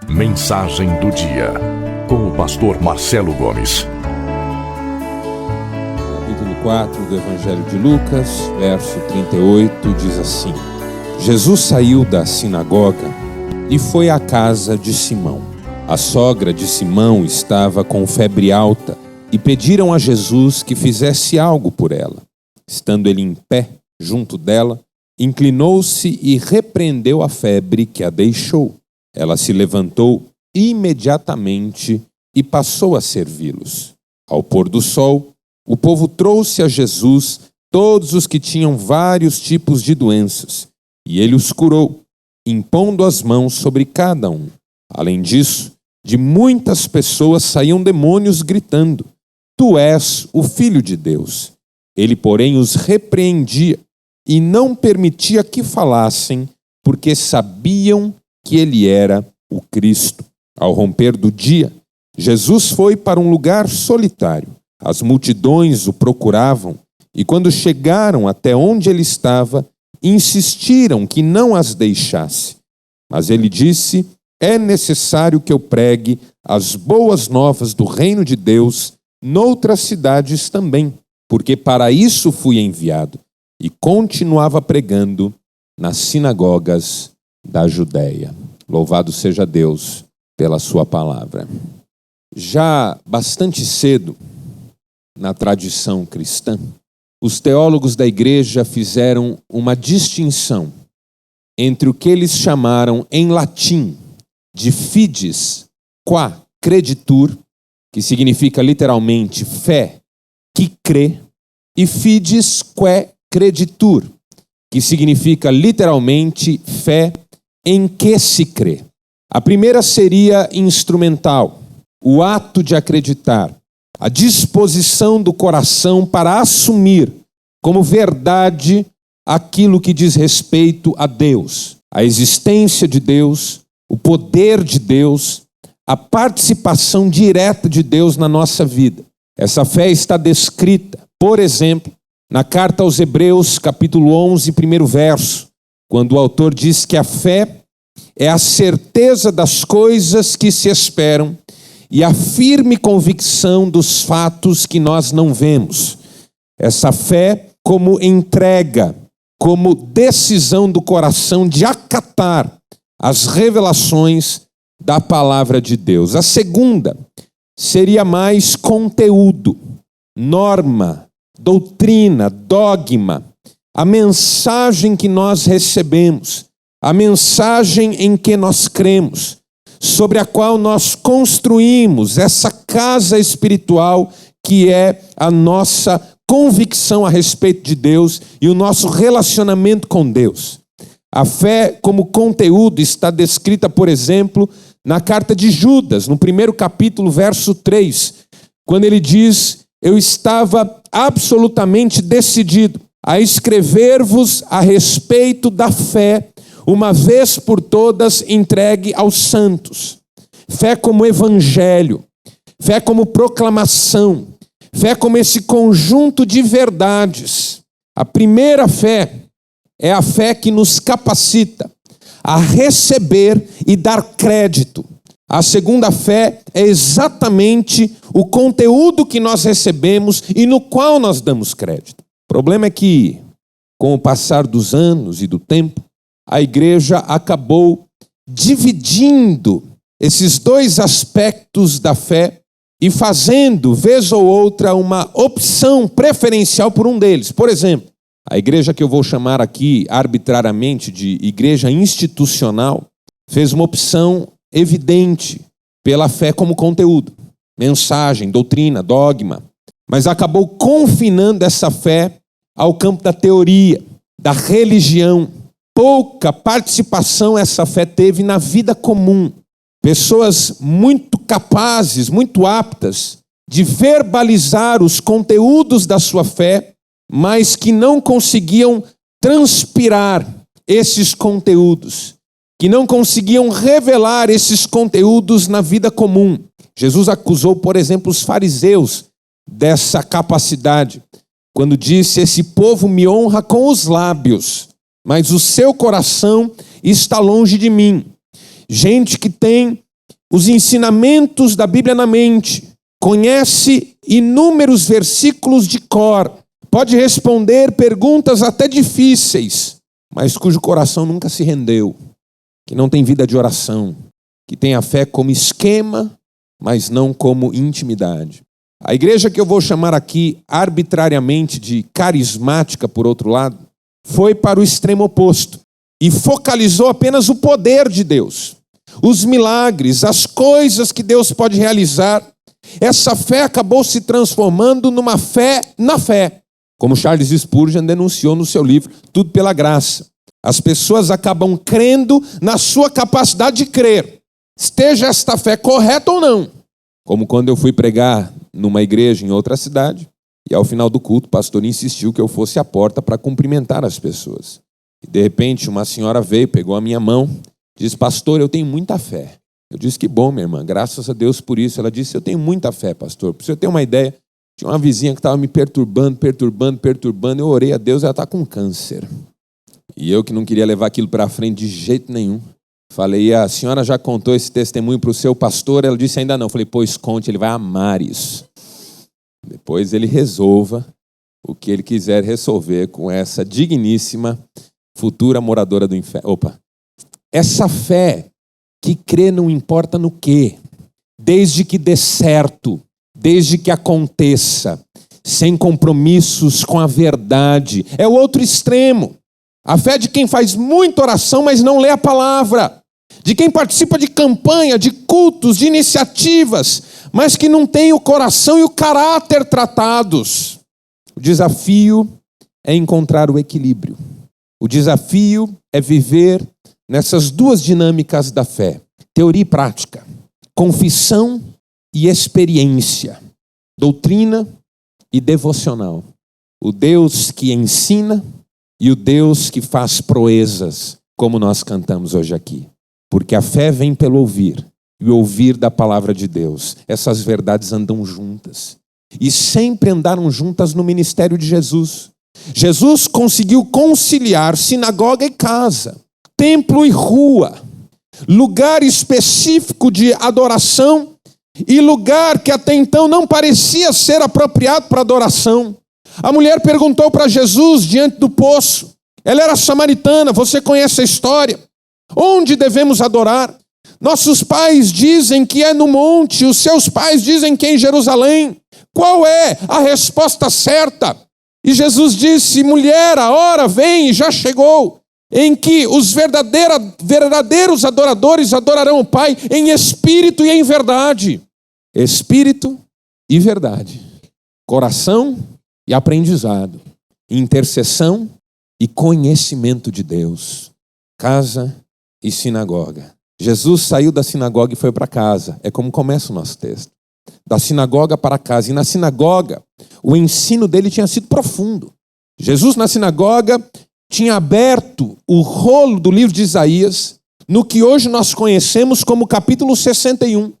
Mensagem do dia, com o pastor Marcelo Gomes. Capítulo 4 do Evangelho de Lucas, verso 38, diz assim: Jesus saiu da sinagoga e foi à casa de Simão. A sogra de Simão estava com febre alta e pediram a Jesus que fizesse algo por ela. Estando ele em pé junto dela, inclinou-se e repreendeu a febre que a deixou. Ela se levantou imediatamente e passou a servi-los. Ao pôr do sol, o povo trouxe a Jesus todos os que tinham vários tipos de doenças, e ele os curou, impondo as mãos sobre cada um. Além disso, de muitas pessoas saíam demônios gritando: Tu és o Filho de Deus. Ele, porém, os repreendia e não permitia que falassem, porque sabiam que ele era o Cristo. Ao romper do dia, Jesus foi para um lugar solitário. As multidões o procuravam e, quando chegaram até onde ele estava, insistiram que não as deixasse. Mas ele disse: É necessário que eu pregue as boas novas do reino de Deus noutras cidades também, porque para isso fui enviado. E continuava pregando nas sinagogas da Judéia. Louvado seja Deus pela sua palavra. Já bastante cedo, na tradição cristã, os teólogos da igreja fizeram uma distinção entre o que eles chamaram em latim de fides qua creditur, que significa literalmente fé que crê, e fides quae creditur, que significa literalmente fé em que se crê. A primeira seria instrumental, o ato de acreditar, a disposição do coração para assumir como verdade aquilo que diz respeito a Deus, a existência de Deus, o poder de Deus, a participação direta de Deus na nossa vida. Essa fé está descrita, por exemplo, na carta aos Hebreus, capítulo 11, primeiro verso, quando o autor diz que a fé é a certeza das coisas que se esperam e a firme convicção dos fatos que nós não vemos. Essa fé como entrega, como decisão do coração de acatar as revelações da palavra de Deus. A segunda seria mais conteúdo, norma, doutrina, dogma, a mensagem que nós recebemos, a mensagem em que nós cremos, sobre a qual nós construímos essa casa espiritual que é a nossa convicção a respeito de Deus e o nosso relacionamento com Deus. A fé como conteúdo está descrita, por exemplo, na carta de Judas, no primeiro capítulo, verso 3, quando ele diz: Eu estava absolutamente decidido a escrever-vos a respeito da fé, uma vez por todas entregue aos santos. Fé como evangelho, fé como proclamação, fé como esse conjunto de verdades. A primeira fé é a fé que nos capacita a receber e dar crédito. A segunda fé é exatamente o conteúdo que nós recebemos e no qual nós damos crédito. O problema é que, com o passar dos anos e do tempo, a igreja acabou dividindo esses dois aspectos da fé e fazendo, vez ou outra, uma opção preferencial por um deles. Por exemplo, a igreja que eu vou chamar aqui arbitrariamente de igreja institucional fez uma opção evidente pela fé como conteúdo, mensagem, doutrina, dogma, mas acabou confinando essa fé ao campo da teoria, da religião. Pouca participação essa fé teve na vida comum. Pessoas muito capazes, muito aptas de verbalizar os conteúdos da sua fé, mas que não conseguiam transpirar esses conteúdos, que não conseguiam revelar esses conteúdos na vida comum. Jesus acusou, por exemplo, os fariseus dessa capacidade, quando disse: Esse povo me honra com os lábios, mas o seu coração está longe de mim. Gente que tem os ensinamentos da Bíblia na mente, conhece inúmeros versículos de cor, pode responder perguntas até difíceis, mas cujo coração nunca se rendeu, que não tem vida de oração, que tem a fé como esquema, mas não como intimidade. A igreja que eu vou chamar aqui arbitrariamente de carismática, por outro lado, foi para o extremo oposto e focalizou apenas o poder de Deus, os milagres, as coisas que Deus pode realizar. Essa fé acabou se transformando numa fé na fé, como Charles Spurgeon denunciou no seu livro Tudo pela Graça. As pessoas acabam crendo na sua capacidade de crer, esteja esta fé correta ou não. Como quando eu fui pregar numa igreja em outra cidade, e ao final do culto o pastor insistiu que eu fosse à porta para cumprimentar as pessoas. E de repente uma senhora veio, pegou a minha mão, disse: pastor, eu tenho muita fé. Eu disse: que bom, minha irmã, graças a Deus por isso. Ela disse: eu tenho muita fé, pastor. Para você ter uma ideia, tinha uma vizinha que estava me perturbando. Eu orei a Deus, ela está com câncer. E eu que não queria levar aquilo para frente de jeito nenhum. Falei: a senhora já contou esse testemunho para o seu pastor? Ela disse: ainda não. Falei: pois conte, ele vai amar isso. Depois ele resolva o que ele quiser resolver com essa digníssima futura moradora do inferno. Essa fé que crê não importa no quê, desde que dê certo, desde que aconteça, sem compromissos com a verdade. É o outro extremo. A fé de quem faz muita oração, mas não lê a palavra. De quem participa de campanha, de cultos, de iniciativas, mas que não tem o coração e o caráter tratados. O desafio é encontrar o equilíbrio. O desafio é viver nessas duas dinâmicas da fé. Teoria e prática. Confissão e experiência. Doutrina e devocional. O Deus que ensina e o Deus que faz proezas, como nós cantamos hoje aqui. Porque a fé vem pelo ouvir, e o ouvir da palavra de Deus. Essas verdades andam juntas. E sempre andaram juntas no ministério de Jesus. Jesus conseguiu conciliar sinagoga e casa, templo e rua, lugar específico de adoração e lugar que até então não parecia ser apropriado para adoração. A mulher perguntou para Jesus diante do poço. Ela era samaritana, você conhece a história. Onde devemos adorar? Nossos pais dizem que é no monte, os seus pais dizem que é em Jerusalém. Qual é a resposta certa? E Jesus disse: mulher, a hora vem e já chegou, em que os verdadeiros adoradores adorarão o Pai em espírito e em verdade. Espírito e verdade. Coração e aprendizado. Intercessão e conhecimento de Deus. Casa e sinagoga. Jesus saiu da sinagoga e foi para casa. É como começa o nosso texto. Da sinagoga para casa. E na sinagoga, o ensino dele tinha sido profundo. Jesus na sinagoga tinha aberto o rolo do livro de Isaías, no que hoje nós conhecemos como capítulo 61.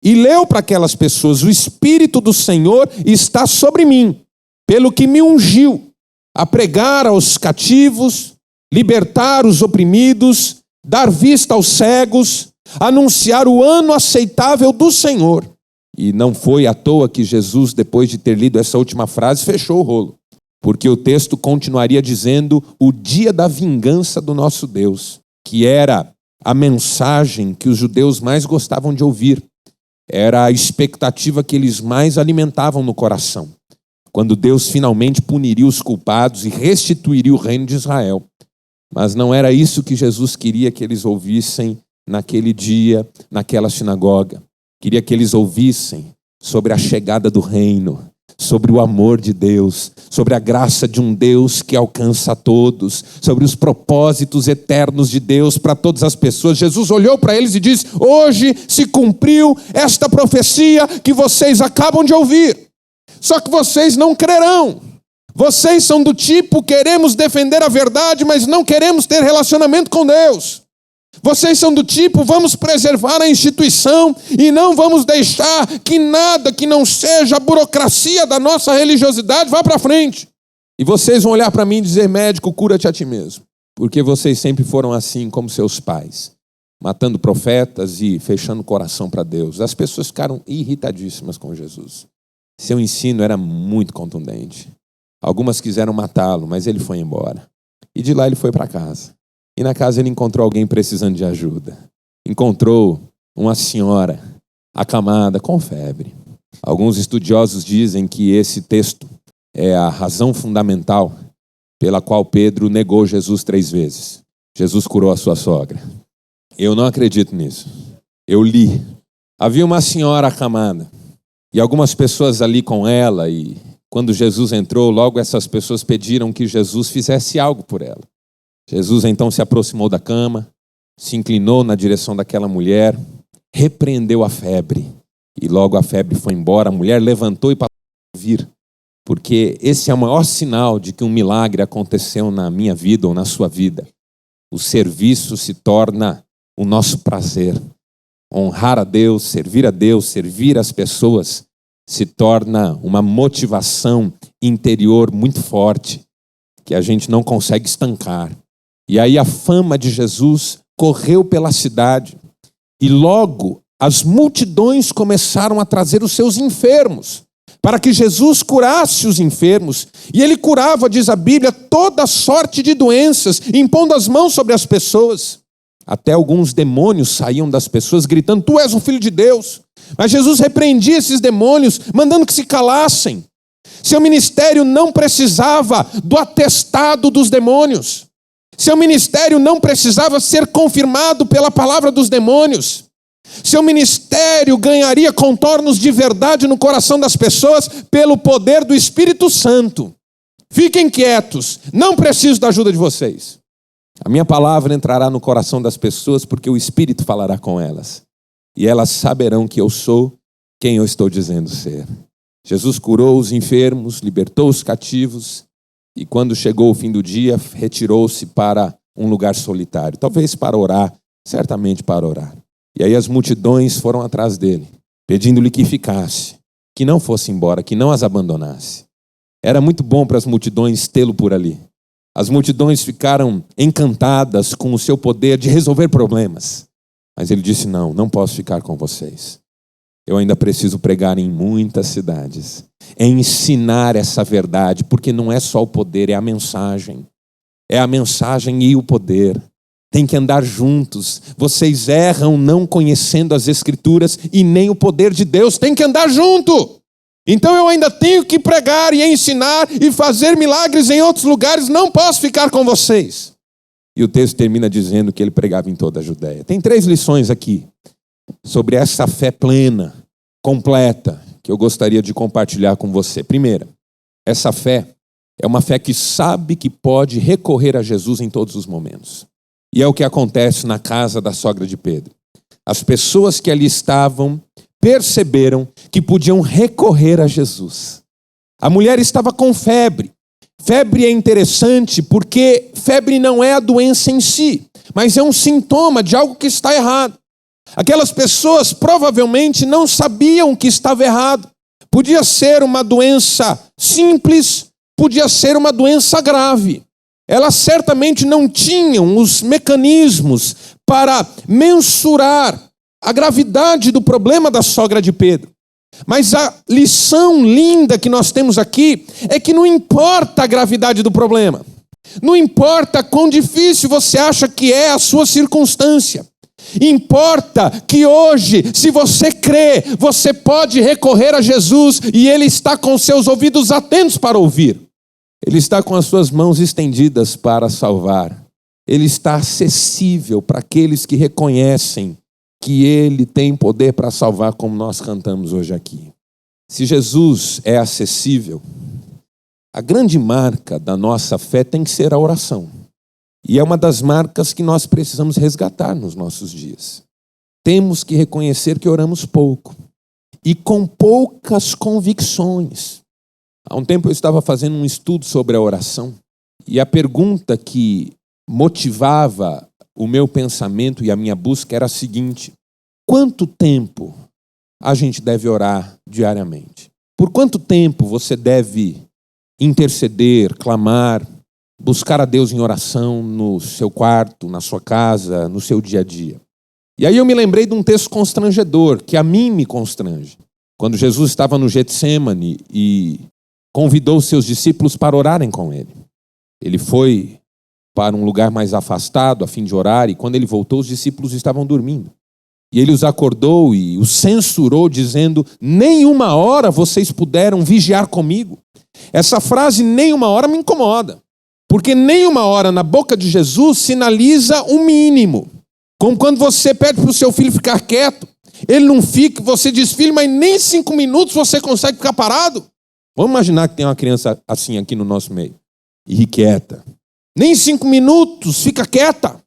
E leu para aquelas pessoas: o Espírito do Senhor está sobre mim, pelo que me ungiu a pregar aos cativos, libertar os oprimidos, dar vista aos cegos, anunciar o ano aceitável do Senhor. E não foi à toa que Jesus, depois de ter lido essa última frase, fechou o rolo. Porque o texto continuaria dizendo o dia da vingança do nosso Deus, que era a mensagem que os judeus mais gostavam de ouvir. Era a expectativa que eles mais alimentavam no coração. Quando Deus finalmente puniria os culpados e restituiria o reino de Israel. Mas não era isso que Jesus queria que eles ouvissem naquele dia, naquela sinagoga. Queria que eles ouvissem sobre a chegada do reino, sobre o amor de Deus, sobre a graça de um Deus que alcança a todos, sobre os propósitos eternos de Deus para todas as pessoas. Jesus olhou para eles e disse: hoje se cumpriu esta profecia que vocês acabam de ouvir. Só que vocês não crerão. Vocês são do tipo: queremos defender a verdade, mas não queremos ter relacionamento com Deus. Vocês são do tipo: vamos preservar a instituição e não vamos deixar que nada que não seja a burocracia da nossa religiosidade vá para frente. E vocês vão olhar para mim e dizer: médico, cura-te a ti mesmo. Porque vocês sempre foram assim como seus pais. matando profetas e fechando o coração para Deus. As pessoas ficaram irritadíssimas com Jesus. Seu ensino era muito contundente. Algumas quiseram matá-lo, mas ele foi embora. E de lá ele foi para casa. E na casa ele encontrou alguém precisando de ajuda. Encontrou uma senhora acamada com febre. Alguns estudiosos dizem que esse texto é a razão fundamental pela qual Pedro negou Jesus 3 vezes. Jesus curou a sua sogra. Eu não acredito nisso. Eu li. Havia uma senhora acamada e algumas pessoas ali com ela, e quando Jesus entrou, logo essas pessoas pediram que Jesus fizesse algo por ela. Jesus então se aproximou da cama, se inclinou na direção daquela mulher, repreendeu a febre e logo a febre foi embora. A mulher levantou e passou a vir, porque esse é o maior sinal de que um milagre aconteceu na minha vida ou na sua vida. O serviço se torna o nosso prazer. Honrar a Deus, servir as pessoas, se torna uma motivação interior muito forte, que a gente não consegue estancar. E aí a fama de Jesus correu pela cidade, e logo as multidões começaram a trazer os seus enfermos, para que Jesus curasse os enfermos. E ele curava, diz a Bíblia, toda sorte de doenças, impondo as mãos sobre as pessoas. Até alguns demônios saíam das pessoas gritando: tu és o Filho de Deus. Mas Jesus repreendia esses demônios, mandando que se calassem. Seu ministério não precisava do atestado dos demônios. Seu ministério não precisava ser confirmado pela palavra dos demônios. Seu ministério ganharia contornos de verdade no coração das pessoas pelo poder do Espírito Santo. Fiquem quietos, não preciso da ajuda de vocês. A minha palavra entrará no coração das pessoas porque o Espírito falará com elas. E elas saberão que eu sou quem eu estou dizendo ser. Jesus curou os enfermos, libertou os cativos e quando chegou o fim do dia, retirou-se para um lugar solitário. Talvez para orar, certamente para orar. E aí as multidões foram atrás dele, pedindo-lhe que ficasse, que não fosse embora, que não as abandonasse. Era muito bom para as multidões tê-lo por ali. As multidões ficaram encantadas com o seu poder de resolver problemas. Mas ele disse: não posso ficar com vocês. Eu ainda preciso pregar em muitas cidades, ensinar essa verdade, porque não é só o poder, é a mensagem. É a mensagem e o poder. Tem que andar juntos. Vocês erram não conhecendo as Escrituras e nem o poder de Deus. Tem que andar junto. Então eu ainda tenho que pregar e ensinar e fazer milagres em outros lugares. Não posso ficar com vocês. E o texto termina dizendo que ele pregava em toda a Judéia. Tem 3 lições aqui sobre essa fé plena, completa, que eu gostaria de compartilhar com você. Primeira, essa fé é uma fé que sabe que pode recorrer a Jesus em todos os momentos. E é o que acontece na casa da sogra de Pedro. As pessoas que ali estavam perceberam que podiam recorrer a Jesus. A mulher estava com febre. Febre é interessante porque febre não é a doença em si, mas é um sintoma de algo que está errado. Aquelas pessoas provavelmente não sabiam que estava errado. Podia ser uma doença simples, podia ser uma doença grave. Elas certamente não tinham os mecanismos para mensurar a gravidade do problema da sogra de Pedro. Mas a lição linda que nós temos aqui é que não importa a gravidade do problema. Não importa quão difícil você acha que é a sua circunstância. Importa que hoje, se você crê, você pode recorrer a Jesus e Ele está com seus ouvidos atentos para ouvir. Ele está com as suas mãos estendidas para salvar. Ele está acessível para aqueles que reconhecem que Ele tem poder para salvar, como nós cantamos hoje aqui. Se Jesus é acessível, a grande marca da nossa fé tem que ser a oração. E é uma das marcas que nós precisamos resgatar nos nossos dias. Temos que reconhecer que oramos pouco e com poucas convicções. Há um tempo eu estava fazendo um estudo sobre a oração e a pergunta que motivava o meu pensamento e a minha busca era a seguinte: quanto tempo a gente deve orar diariamente? Por quanto tempo você deve interceder, clamar, buscar a Deus em oração no seu quarto, na sua casa, no seu dia a dia? E aí eu me lembrei de um texto constrangedor, que a mim me constrange. Quando Jesus estava no Getsêmani e convidou os seus discípulos para orarem com ele. Ele foi para um lugar mais afastado a fim de orar, e quando ele voltou, os discípulos estavam dormindo. E ele os acordou e os censurou, dizendo: nem uma hora vocês puderam vigiar comigo. Essa frase, nem uma hora, me incomoda. Porque nem uma hora na boca de Jesus sinaliza o mínimo. Como quando você pede para o seu filho ficar quieto. Ele não fica, você diz: filho, mas nem 5 minutos você consegue ficar parado? Vamos imaginar que tem uma criança assim aqui no nosso meio. Irrequieta. Nem 5 minutos, fica quieta.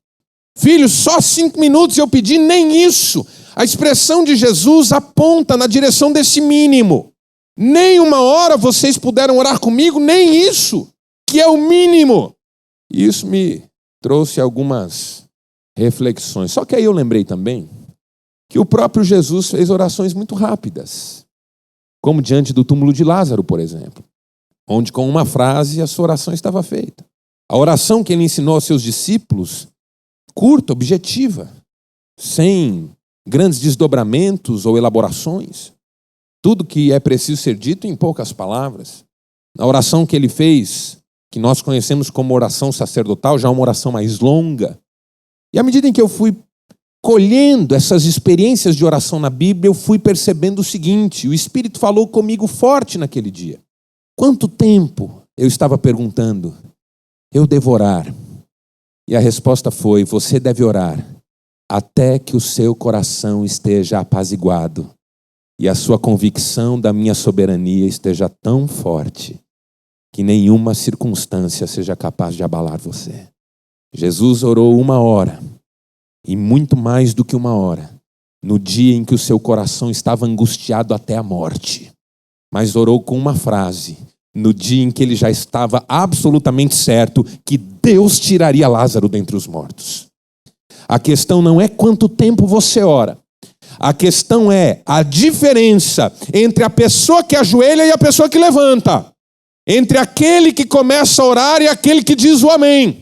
Filho, só 5 minutos eu pedi, nem isso. A expressão de Jesus aponta na direção desse mínimo. Nem uma hora vocês puderam orar comigo, nem isso, que é o mínimo. E isso me trouxe algumas reflexões. Só que aí eu lembrei também que o próprio Jesus fez orações muito rápidas. Como diante do túmulo de Lázaro, por exemplo. Onde com uma frase a sua oração estava feita. A oração que ele ensinou aos seus discípulos, curta, objetiva, sem grandes desdobramentos ou elaborações. Tudo que é preciso ser dito em poucas palavras. A oração que ele fez, que nós conhecemos como oração sacerdotal, já é uma oração mais longa. E à medida em que eu fui colhendo essas experiências de oração na Bíblia, eu fui percebendo o seguinte: o Espírito falou comigo forte naquele dia. Quanto tempo, eu estava perguntando, eu devo orar? E a resposta foi: você deve orar até que o seu coração esteja apaziguado e a sua convicção da minha soberania esteja tão forte que nenhuma circunstância seja capaz de abalar você. Jesus orou 1 hora, e muito mais do que 1 hora, no dia em que o seu coração estava angustiado até a morte. Mas orou com uma frase, no dia em que ele já estava absolutamente certo que Deus tiraria Lázaro dentre os mortos. A questão não é quanto tempo você ora. A questão é a diferença entre a pessoa que ajoelha e a pessoa que levanta. Entre aquele que começa a orar e aquele que diz o amém.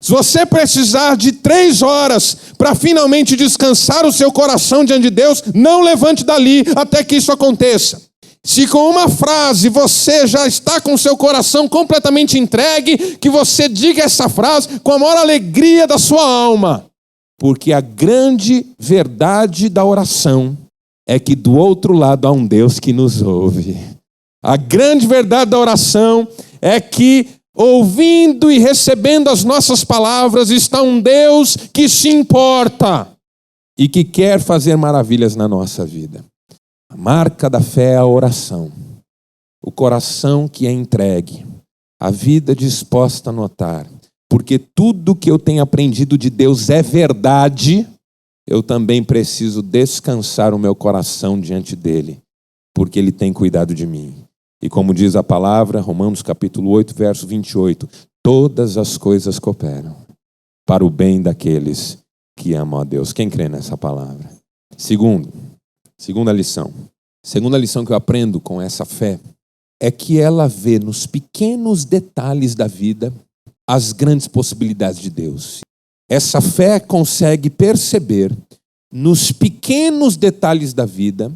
Se você precisar de 3 horas para finalmente descansar o seu coração diante de Deus, não levante dali até que isso aconteça. Se com uma frase você já está com o seu coração completamente entregue, que você diga essa frase com a maior alegria da sua alma. Porque a grande verdade da oração é que do outro lado há um Deus que nos ouve. A grande verdade da oração é que, ouvindo e recebendo as nossas palavras, está um Deus que se importa e que quer fazer maravilhas na nossa vida. A marca da fé é a oração. O coração que é entregue, a vida disposta a notar. Porque tudo que eu tenho aprendido de Deus é verdade, eu também preciso descansar o meu coração diante dele, porque ele tem cuidado de mim. E como diz a palavra, Romanos capítulo 8, verso 28, todas as coisas cooperam para o bem daqueles que amam a Deus. Quem crê nessa palavra? Segunda lição que eu aprendo com essa fé é que ela vê nos pequenos detalhes da vida as grandes possibilidades de Deus. Essa fé consegue perceber nos pequenos detalhes da vida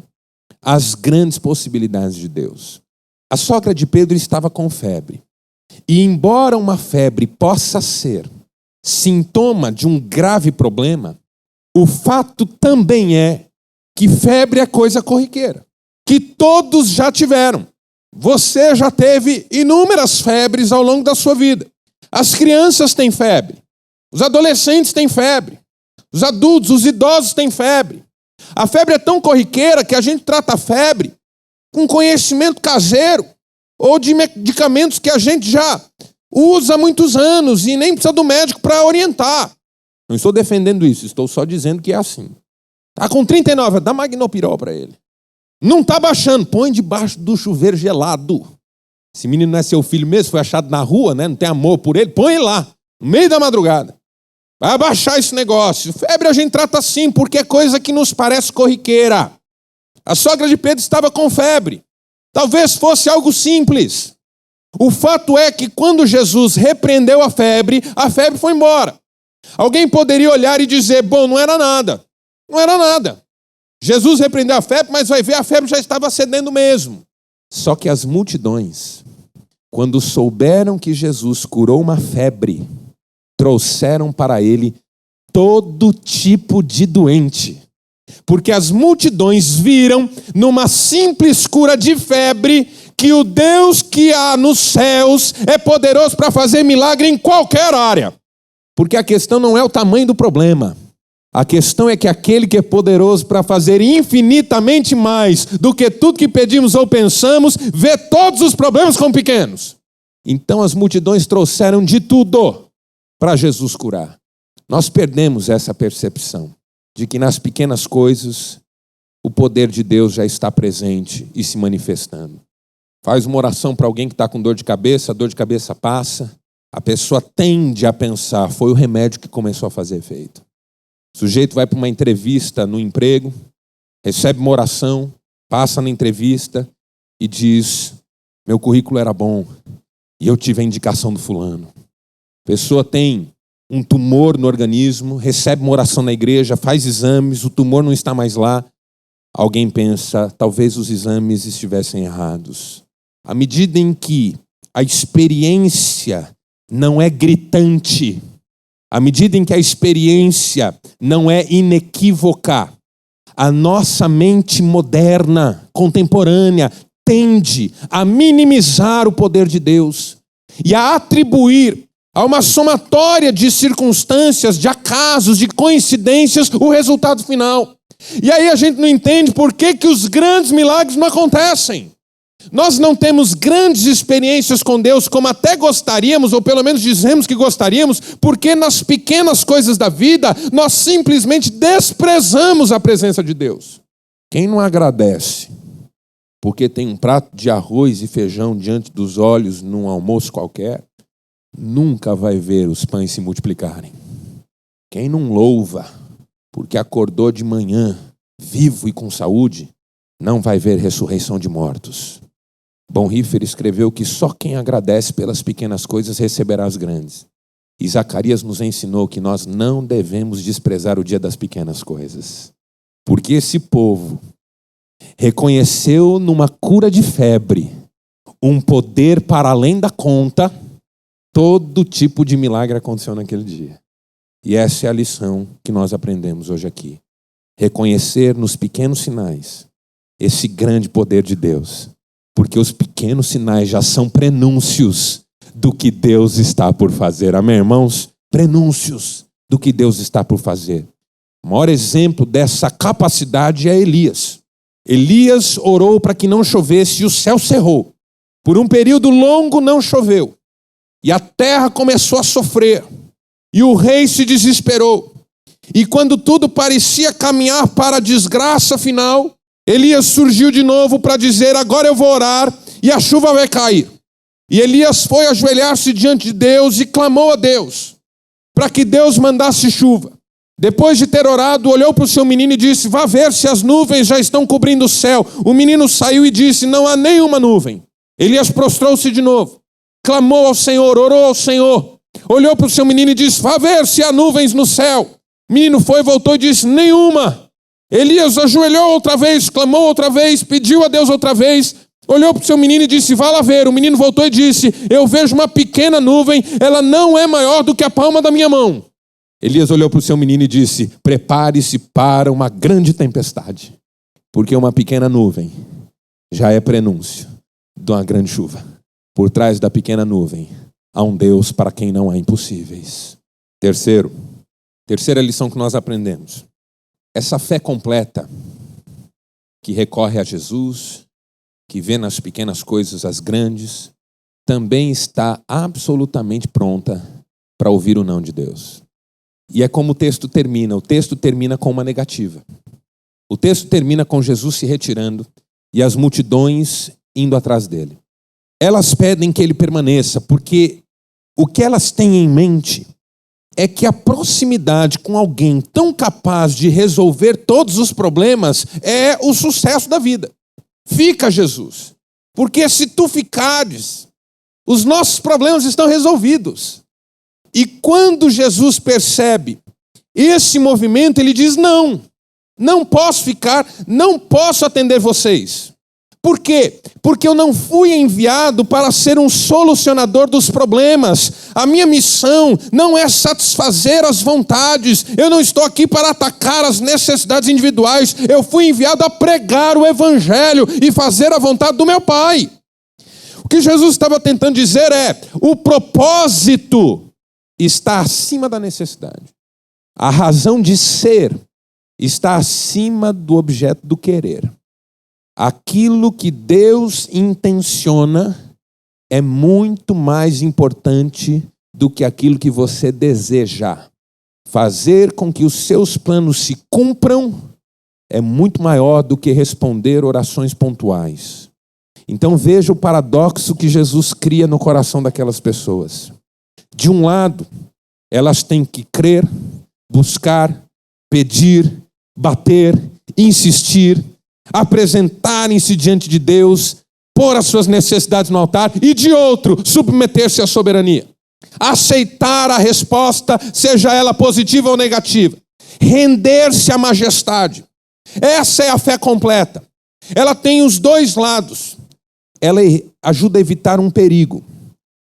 as grandes possibilidades de Deus. A sogra de Pedro estava com febre. E embora uma febre possa ser sintoma de um grave problema, o fato também é que febre é coisa corriqueira, que todos já tiveram. Você já teve inúmeras febres ao longo da sua vida. As crianças têm febre, os adolescentes têm febre, os adultos, os idosos têm febre. A febre é tão corriqueira que a gente trata a febre com conhecimento caseiro ou de medicamentos que a gente já usa há muitos anos e nem precisa do médico para orientar. Não estou defendendo isso, estou só dizendo que é assim. Está com 39, dá Magnopirol para ele. Não está baixando, põe debaixo do chuveiro gelado. Esse menino não é seu filho mesmo, foi achado na rua, né? Não tem amor por ele, põe ele lá, no meio da madrugada. Vai abaixar esse negócio. Febre a gente trata assim, porque é coisa que nos parece corriqueira. A sogra de Pedro estava com febre. Talvez fosse algo simples. O fato é que quando Jesus repreendeu a febre foi embora. Alguém poderia olhar e dizer, bom, não era nada. Não era nada. Jesus repreendeu a febre, mas vai ver, a febre já estava cedendo mesmo. Só que as multidões, quando souberam que Jesus curou uma febre, trouxeram para ele todo tipo de doente. Porque as multidões viram numa simples cura de febre que o Deus que há nos céus é poderoso para fazer milagre em qualquer área. Porque a questão não é o tamanho do problema. A questão é que aquele que é poderoso para fazer infinitamente mais do que tudo que pedimos ou pensamos, vê todos os problemas como pequenos. Então as multidões trouxeram de tudo para Jesus curar. Nós perdemos essa percepção de que nas pequenas coisas o poder de Deus já está presente e se manifestando. Faz uma oração para alguém que está com dor de cabeça, a dor de cabeça passa, a pessoa tende a pensar, foi o remédio que começou a fazer efeito. O sujeito vai para uma entrevista no emprego, recebe uma oração, passa na entrevista e diz, meu currículo era bom e eu tive a indicação do fulano. A pessoa tem um tumor no organismo, recebe uma oração na igreja, faz exames, o tumor não está mais lá. Alguém pensa, talvez os exames estivessem errados. À medida em que a experiência não é gritante, à medida em que a experiência não é inequívoca, a nossa mente moderna, contemporânea, tende a minimizar o poder de Deus e a atribuir a uma somatória de circunstâncias, de acasos, de coincidências, o resultado final. E aí a gente não entende por que os grandes milagres não acontecem. Nós não temos grandes experiências com Deus como até gostaríamos, ou pelo menos dizemos que gostaríamos, porque nas pequenas coisas da vida nós simplesmente desprezamos a presença de Deus. Quem não agradece porque tem um prato de arroz e feijão diante dos olhos num almoço qualquer, nunca vai ver os pães se multiplicarem. Quem não louva porque acordou de manhã vivo e com saúde, não vai ver ressurreição de mortos. Bonhoeffer escreveu que só quem agradece pelas pequenas coisas receberá as grandes. E Zacarias nos ensinou que nós não devemos desprezar o dia das pequenas coisas. Porque esse povo reconheceu numa cura de febre um poder para além da conta. Todo tipo de milagre aconteceu naquele dia. E essa é a lição que nós aprendemos hoje aqui. Reconhecer nos pequenos sinais esse grande poder de Deus. Porque os pequenos sinais já são prenúncios do que Deus está por fazer. Amém, irmãos? Prenúncios do que Deus está por fazer. O maior exemplo dessa capacidade é Elias. Elias orou para que não chovesse e o céu cerrou. Por um período longo não choveu. E a terra começou a sofrer. E o rei se desesperou. E quando tudo parecia caminhar para a desgraça final, Elias surgiu de novo para dizer, agora eu vou orar e a chuva vai cair. E Elias foi ajoelhar-se diante de Deus e clamou a Deus para que Deus mandasse chuva. Depois de ter orado, olhou para o seu menino e disse, vá ver se as nuvens já estão cobrindo o céu. O menino saiu e disse, não há nenhuma nuvem. Elias prostrou-se de novo, clamou ao Senhor, orou ao Senhor. Olhou para o seu menino e disse, vá ver se há nuvens no céu. O menino foi, voltou e disse, nenhuma. Elias ajoelhou outra vez, clamou outra vez, pediu a Deus outra vez, olhou para o seu menino e disse, vá lá ver. O menino voltou e disse, eu vejo uma pequena nuvem, ela não é maior do que a palma da minha mão. Elias olhou para o seu menino e disse, prepare-se para uma grande tempestade, porque uma pequena nuvem já é prenúncio de uma grande chuva. Por trás da pequena nuvem há um Deus para quem não há impossíveis. Terceira lição que nós aprendemos. Essa fé completa, que recorre a Jesus, que vê nas pequenas coisas as grandes, também está absolutamente pronta para ouvir o não de Deus. E é como o texto termina com uma negativa. O texto termina com Jesus se retirando e as multidões indo atrás dele. Elas pedem que ele permaneça, porque o que elas têm em mente é que a proximidade com alguém tão capaz de resolver todos os problemas é o sucesso da vida. Fica, Jesus, porque se tu ficares, os nossos problemas estão resolvidos. E quando Jesus percebe esse movimento, ele diz não. Não posso ficar, não posso atender vocês. Por quê? Porque eu não fui enviado para ser um solucionador dos problemas. A minha missão não é satisfazer as vontades. Eu não estou aqui para atacar as necessidades individuais. Eu fui enviado a pregar o evangelho e fazer a vontade do meu Pai. O que Jesus estava tentando dizer é: o propósito está acima da necessidade. A razão de ser está acima do objeto do querer. Aquilo que Deus intenciona é muito mais importante do que aquilo que você deseja. Fazer com que os seus planos se cumpram é muito maior do que responder orações pontuais. Então veja o paradoxo que Jesus cria no coração daquelas pessoas. De um lado, elas têm que crer, buscar, pedir, bater, insistir, apresentarem-se diante de Deus, pôr as suas necessidades no altar, e de outro, submeter-se à soberania. Aceitar a resposta, seja ela positiva ou negativa. Render-se à majestade. Essa é a fé completa. Ela tem os dois lados. Ela ajuda a evitar um perigo,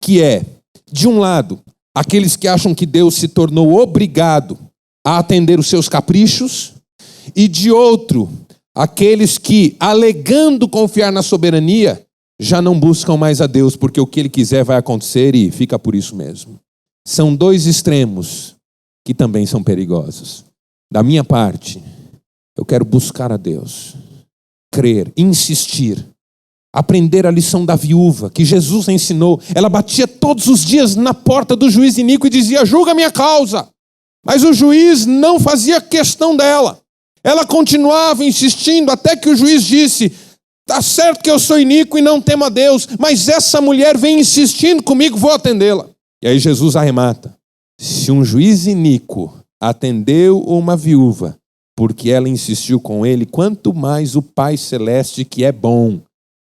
que é, de um lado, aqueles que acham que Deus se tornou obrigado a atender os seus caprichos, e de outro, aqueles que, alegando confiar na soberania, já não buscam mais a Deus, porque o que Ele quiser vai acontecer e fica por isso mesmo. São dois extremos que também são perigosos. Da minha parte, eu quero buscar a Deus, crer, insistir, aprender a lição da viúva que Jesus ensinou. Ela batia todos os dias na porta do juiz iníquo e dizia: julga a minha causa. Mas o juiz não fazia questão dela. Ela continuava insistindo até que o juiz disse: está certo que eu sou iníquo e não temo a Deus, mas essa mulher vem insistindo comigo, vou atendê-la. E aí Jesus arremata: se um juiz iníquo atendeu uma viúva porque ela insistiu com ele, quanto mais o Pai Celeste, que é bom,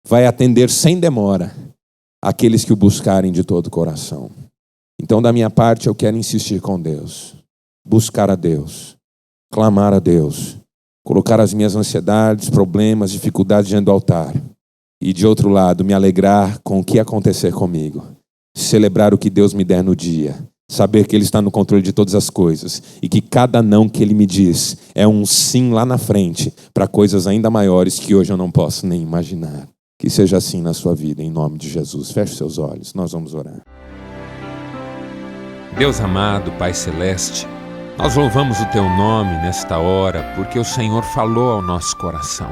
vai atender sem demora aqueles que o buscarem de todo o coração. Então, da minha parte, eu quero insistir com Deus, buscar a Deus, clamar a Deus, colocar as minhas ansiedades, problemas, dificuldades diante do altar. E de outro lado, me alegrar com o que acontecer comigo. Celebrar o que Deus me der no dia. Saber que Ele está no controle de todas as coisas. E que cada não que Ele me diz é um sim lá na frente para coisas ainda maiores que hoje eu não posso nem imaginar. Que seja assim na sua vida, em nome de Jesus. Feche seus olhos, nós vamos orar. Deus amado, Pai Celeste, nós louvamos o Teu nome nesta hora, porque o Senhor falou ao nosso coração.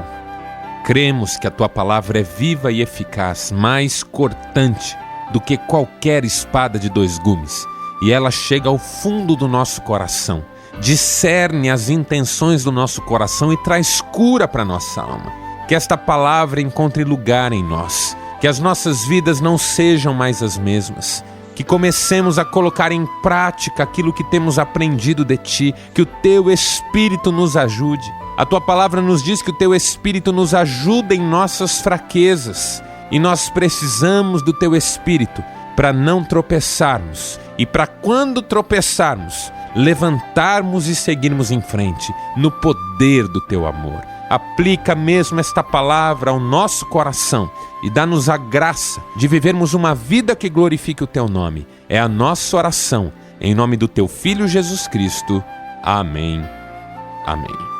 Cremos que a Tua palavra é viva e eficaz, mais cortante do que qualquer espada de dois gumes. E ela chega ao fundo do nosso coração, discerne as intenções do nosso coração e traz cura para a nossa alma. Que esta palavra encontre lugar em nós, que as nossas vidas não sejam mais as mesmas, que comecemos a colocar em prática aquilo que temos aprendido de Ti, que o Teu Espírito nos ajude. A Tua palavra nos diz que o Teu Espírito nos ajuda em nossas fraquezas, e nós precisamos do Teu Espírito para não tropeçarmos, e para quando tropeçarmos, levantarmos e seguirmos em frente, no poder do Teu amor. Aplica mesmo esta palavra ao nosso coração e dá-nos a graça de vivermos uma vida que glorifique o Teu nome. É a nossa oração, em nome do Teu Filho Jesus Cristo. Amém. Amém.